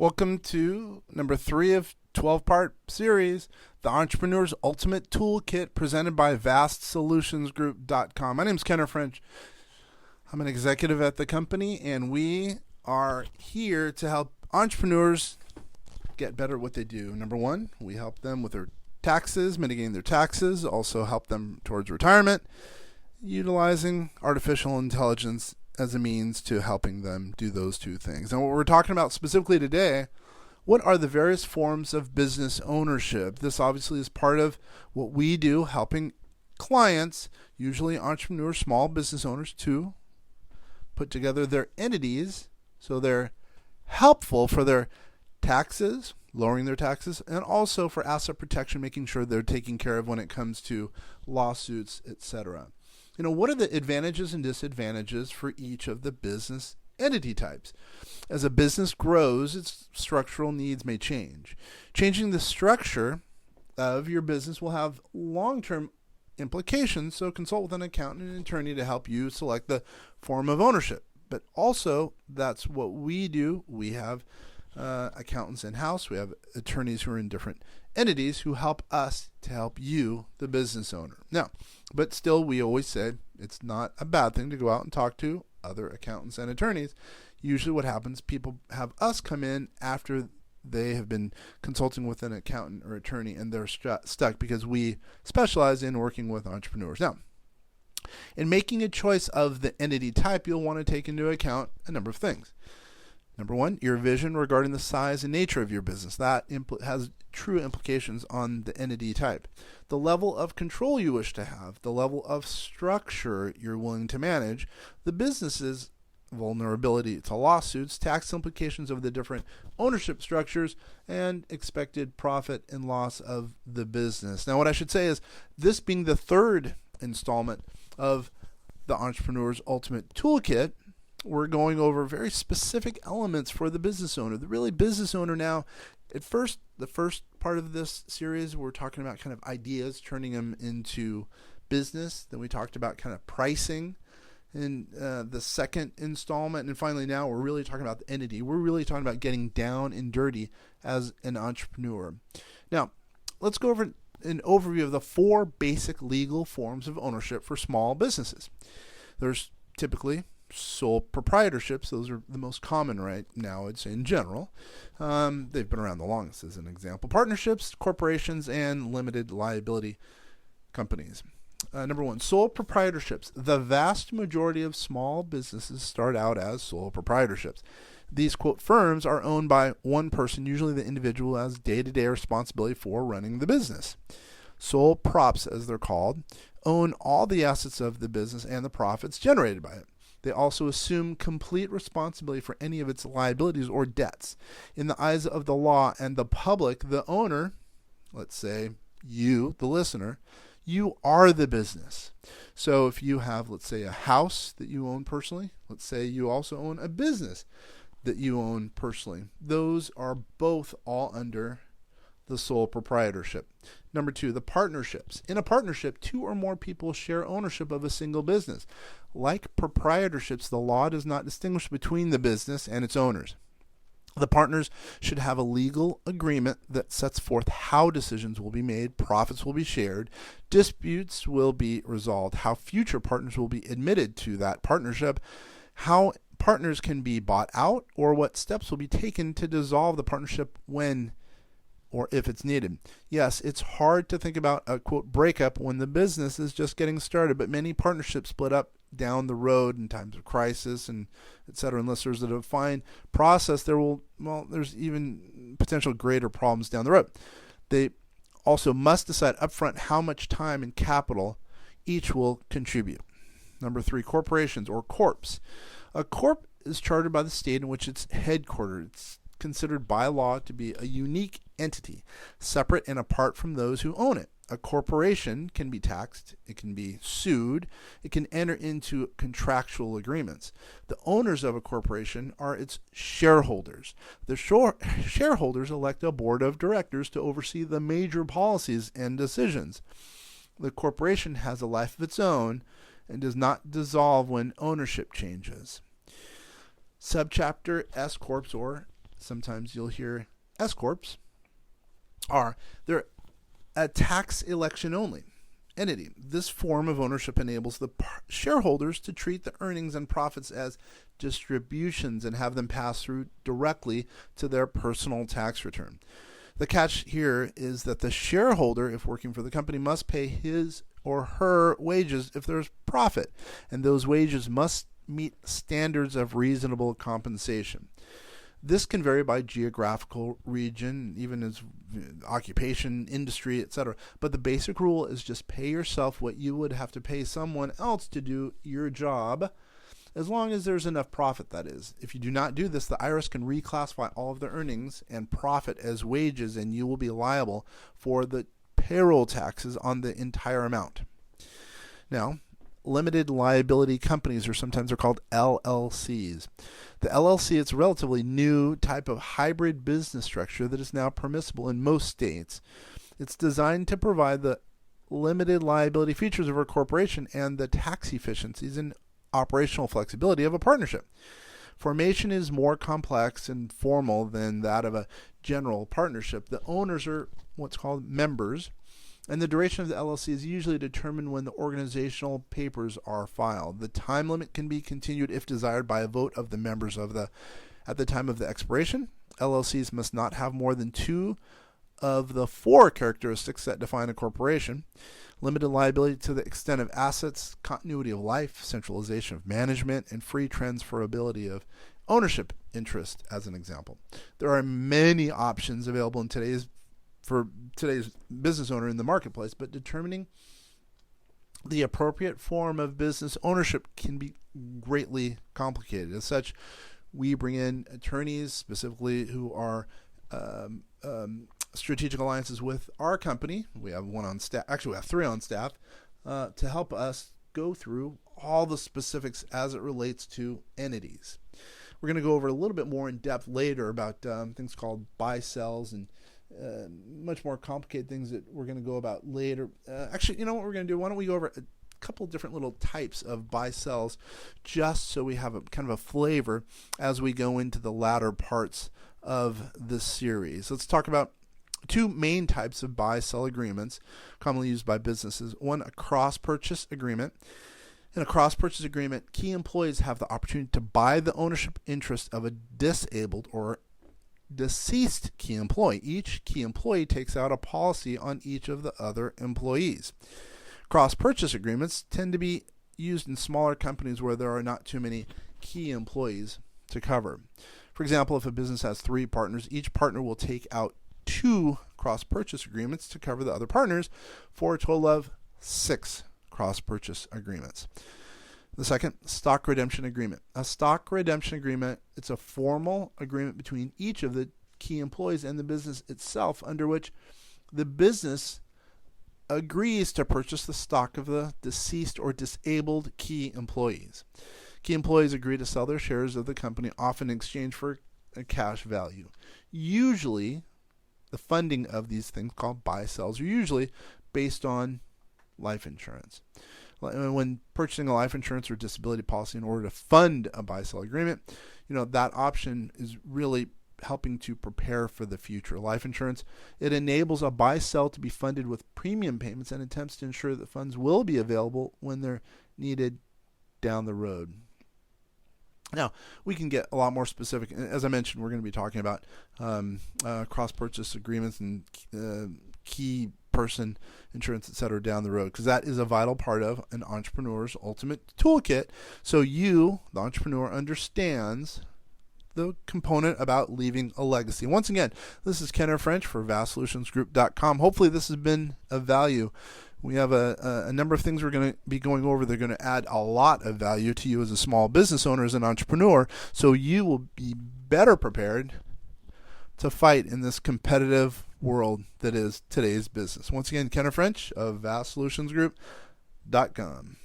Welcome to number 3 of 12-part series, The Entrepreneur's Ultimate Toolkit, presented by VastSolutionsGroup.com. My name is Kenner French. I'm an executive at the company, and we are here to help entrepreneurs get better at what they do. Number 1, we help them with their taxes, mitigating their taxes, also help them towards retirement, utilizing artificial intelligence as a means to helping them do those two things. And what we're talking about specifically today, what are the various forms of business ownership? This obviously is part of what we do, helping clients, usually entrepreneurs, small business owners, to put together their entities so they're helpful for their taxes, lowering their taxes, and also for asset protection, making sure they're taken care of when it comes to lawsuits, etc. What are the advantages and disadvantages for each of the business entity types? As a business grows, its structural needs may change. Changing the structure of your business will have long-term implications, so consult with an accountant and attorney to help you select the form of ownership. But also, that's what we do. We have accountants in-house. We have attorneys who are in different entities who help us to help you, the business owner. Now, but still, we always say it's not a bad thing to go out and talk to other accountants and attorneys. Usually what happens, people have us come in after they have been consulting with an accountant or attorney, and they're stuck because we specialize in working with entrepreneurs. Now, in making a choice of the entity type, you'll want to take into account a number of things. Number 1, your vision regarding the size and nature of your business. That has true implications on the entity type. The level of control you wish to have, the level of structure you're willing to manage, the business's vulnerability to lawsuits, tax implications of the different ownership structures, and expected profit and loss of the business. Now, what I should say is, this being the third installment of the Entrepreneur's Ultimate Toolkit, we're going over very specific elements for the business owner. The really business owner now, at first, the first part of this series, we're talking about kind of ideas, turning them into business. Then we talked about kind of pricing in the second installment. And finally now we're really talking about the entity. We're really talking about getting down and dirty as an entrepreneur. Now, let's go over an overview of the 4 basic legal forms of ownership for small businesses. There's typically sole proprietorships. Those are the most common right now, I'd say, in general. They've been around the longest, as an example. Partnerships, corporations, and limited liability companies. Number 1, sole proprietorships. The vast majority of small businesses start out as sole proprietorships. These, quote, firms are owned by one person, usually the individual has day-to-day responsibility for running the business. Sole props, as they're called, own all the assets of the business and the profits generated by it. They also assume complete responsibility for any of its liabilities or debts. In the eyes of the law and the public, the owner, let's say you, the listener, you are the business. So if you have, let's say, a house that you own personally, let's say you also own a business that you own personally, those are both all under the sole proprietorship. Number 2, the partnerships. In a partnership, 2 or more people share ownership of a single business. Like proprietorships, the law does not distinguish between the business and its owners. The partners should have a legal agreement that sets forth how decisions will be made, profits will be shared, disputes will be resolved, how future partners will be admitted to that partnership, how partners can be bought out, or what steps will be taken to dissolve the partnership when or if it's needed. Yes, it's hard to think about a, quote, breakup when the business is just getting started, but many partnerships split up down the road in times of crisis and et cetera. Unless there's a defined process, there's even potential greater problems down the road. They also must decide upfront how much time and capital each will contribute. Number 3, corporations or corps. A corp is chartered by the state in which it's headquartered. It's considered by law to be a unique entity, separate and apart from those who own it. A corporation can be taxed, it can be sued, it can enter into contractual agreements. The owners of a corporation are its shareholders. The shareholders elect a board of directors to oversee the major policies and decisions. The corporation has a life of its own and does not dissolve when ownership changes. Subchapter S Corps or sometimes you'll hear S corps, they're a tax election only entity. This form of ownership enables the shareholders to treat the earnings and profits as distributions and have them pass through directly to their personal tax return. The catch here is that the shareholder, if working for the company, must pay his or her wages if there's profit, and those wages must meet standards of reasonable compensation. This can vary by geographical region, even as occupation, industry, etc. But the basic rule is just pay yourself what you would have to pay someone else to do your job, as long as there's enough profit, that is. If you do not do this, the IRS can reclassify all of the earnings and profit as wages, and you will be liable for the payroll taxes on the entire amount. Now, limited liability companies, or sometimes they're called LLCs. The LLC, it's a relatively new type of hybrid business structure that is now permissible in most states. It's designed to provide the limited liability features of a corporation and the tax efficiencies and operational flexibility of a partnership. Formation is more complex and formal than that of a general partnership. The owners are what's called members, and the duration of the LLC is usually determined when the organizational papers are filed. The time limit can be continued if desired by a vote of the members at the time of the expiration. LLCs must not have more than 2 of the 4 characteristics that define a corporation. Limited liability to the extent of assets, continuity of life, centralization of management, and free transferability of ownership interest, as an example. There are many options available for today's business owner in the marketplace, but determining the appropriate form of business ownership can be greatly complicated. As such, we bring in attorneys specifically who are strategic alliances with our company. We have one on staff. Actually, we have 3 on staff to help us go through all the specifics as it relates to entities. We're going to go over a little bit more in depth later about things called buy-sells and much more complicated things that we're going to go about later. Actually, you know what we're going to do? Why don't we go over a couple different little types of buy-sells, just so we have a kind of a flavor as we go into the latter parts of this series. Let's talk about 2 main types of buy-sell agreements commonly used by businesses. One, a cross-purchase agreement. In a cross-purchase agreement, key employees have the opportunity to buy the ownership interest of a disabled or deceased key employee. Each key employee takes out a policy on each of the other employees. Cross-purchase agreements tend to be used in smaller companies where there are not too many key employees to cover. For example, if a business has 3 partners, each partner will take out 2 cross-purchase agreements to cover the other partners for a total of 6 cross-purchase agreements. The second, stock redemption agreement. A stock redemption agreement, it's a formal agreement between each of the key employees and the business itself, under which the business agrees to purchase the stock of the deceased or disabled key employees. Key employees agree to sell their shares of the company, often in exchange for a cash value. Usually, the funding of these things called buy-sells are usually based on life insurance. When purchasing a life insurance or disability policy in order to fund a buy-sell agreement, that option is really helping to prepare for the future. Life insurance, it enables a buy-sell to be funded with premium payments and attempts to ensure that funds will be available when they're needed down the road. Now, we can get a lot more specific. As I mentioned, we're going to be talking about cross-purchase agreements and key person insurance, etc. down the road, because that is a vital part of an entrepreneur's ultimate toolkit. So you, the entrepreneur, understands the component about leaving a legacy. Once again, this is Kenner French for vastsolutionsgroup.com. Hopefully this has been of value. We have a number of things we're going to be going over. They're going to add a lot of value to you as a small business owner, as an entrepreneur, so you will be better prepared to fight in this competitive world that is today's business. Once again, Kenner French of vastsolutionsgroup.com.